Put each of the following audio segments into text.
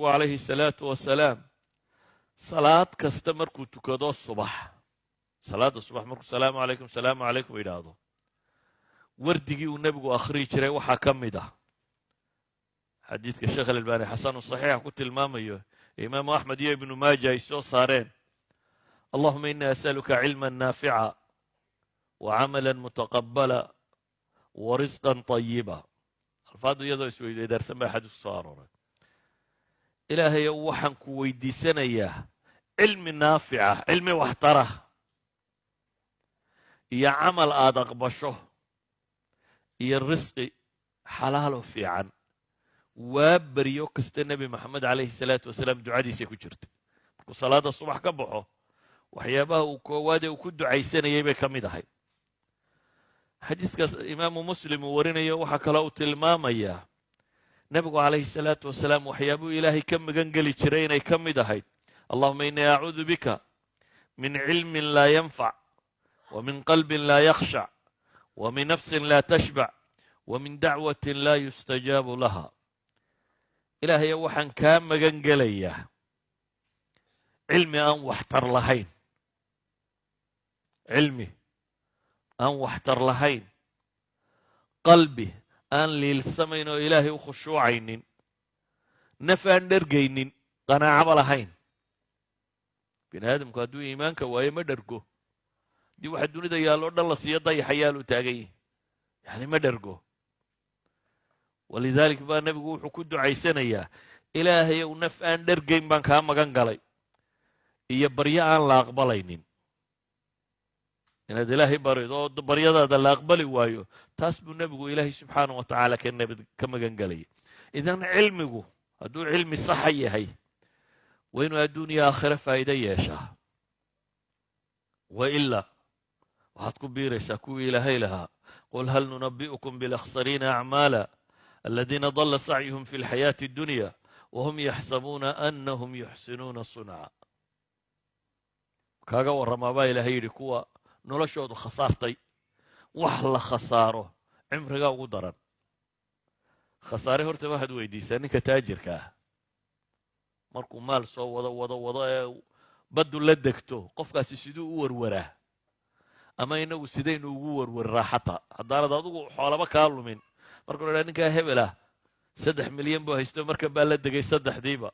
عليه الصلاة والسلام صلاة كاستمر كتكدو الصبح صلاة الصبح مركو السلام عليكم السلام عليكم إلى هذا وردقي والنبي آخري شري وحكم ده حديث كالشيخ الألباني حسن الصحيح قلت المام إمام أحمد بن ماجه يسوع صارين اللهم إني أسألك علما نافعا وعملا متقبلا ورزقا طيبا الفاضل يدو يسوي درس ما حدث صار إلهي وحن كويدي سنة إياه علم نافعة علم واحتره يا عمل آدق بشه يا الرزق حلاله في عن وابريو كست النبي محمد عليه الصلاة والسلام دعادي سيكو جرت وصلاة الصبح كبحه وحيابه وكواده وكد عيسان يبي كميده هاي حديث إمام مسلم ورنا يوحى كلاو تلمام إياه نبي عليه الصلاة والسلام وحيابه إلهي كم جنجلي شرينا كميده هاي اللهم إني أعوذ بك من علم لا ينفع ومن قلب لا يخشع ومن نفس لا تشبع ومن دعوة لا يستجاب لها إلهي وحن كام جنجليه علمي أن وحتر لهين علمي أن وحتر لهين قلبي أن للسمين إلهي وخشوعين نفع درجين قناعة لهين بين هذا مكادو إيمانك وهي ما درجو دي واحد دوني ده يالو الله سيدا يحيالو تاجي يعني ما درجو ولذلك بقى النبي يقول حكود عيسان إياه إلهي ونفع درجين بان كام جنجلي iyo baryo aan la aqbalaynin inaad ilaahay barido oo baryadaada la aqbali waayo taas buu nabigu ilaahay subxaanahu wa tacaala ka magan galayay idan cilmigu hadduu cilmi saxa yahay waa inuu adduuniya aakhira faa'iido yeeshaa wa ilaa waxaad ku biiraysaa kuwii ilaahay lahaa qul hal nunabbi'ukum bilakhsariina acmaala aladiina dalla sacyuhum fi lxayaati addunya wahum yaxsabuuna annahum yuxsinuuna sunca kaaga warramaabaa ilaahay yidhi kuwa noloshoodu khasaartay wax la khasaaro cimrigaa ugu daran khasaare horta waxaad weydiisaa ninka taajirka ah markuu maal soo wado ee baddu la degto qofkaasi siduu u warwaraa ama inagu sidaynu ugu warwaraa xataa haddaanad adigu xoolaba kaa lumin markuu idhaa ninkaa hebel ah 3 milyan buu haysto marka baa la degay 3diiba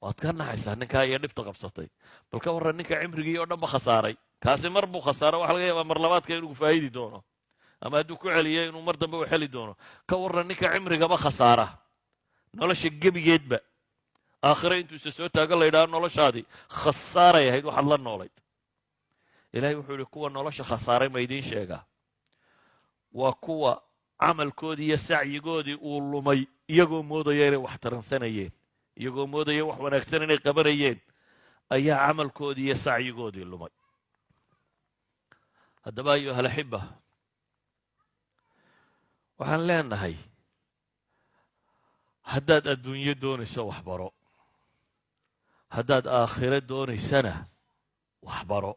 waad ka naxaysaa ninkaa iyo dhibta qabsatay bal ka warran ninka cimrigii oo dhan ba khasaaray kaasi mar buu khasaaro waxa laga yaabaa mar labaadka inuu faa'iidi doono ama hadduu ku celiyo inuu mar dambe u xeli doono ka warran ninka cimrigaba khasaara nolosha gebigeedba aakhire intuusa soo taago la yidhaha noloshaadii khasaaray ahayd waxaad la noolayd ilaahay wuxuu yidhi kuwa nolosha khasaaray ma idiin sheegaa waa kuwa camalkoodii iyo sacyigoodii uu lumay iyagoo moodaya inay wax taransanayeen iyagoo moodaya wax wanaagsan inay qabanayeen ayaa camalkoodii iyo sacyigoodii lumay haddaba ayuha alaxiba waxaan leenahay haddaad adduunyo doonayso waxbaro haddaad aakhiro doonaysana waxbaro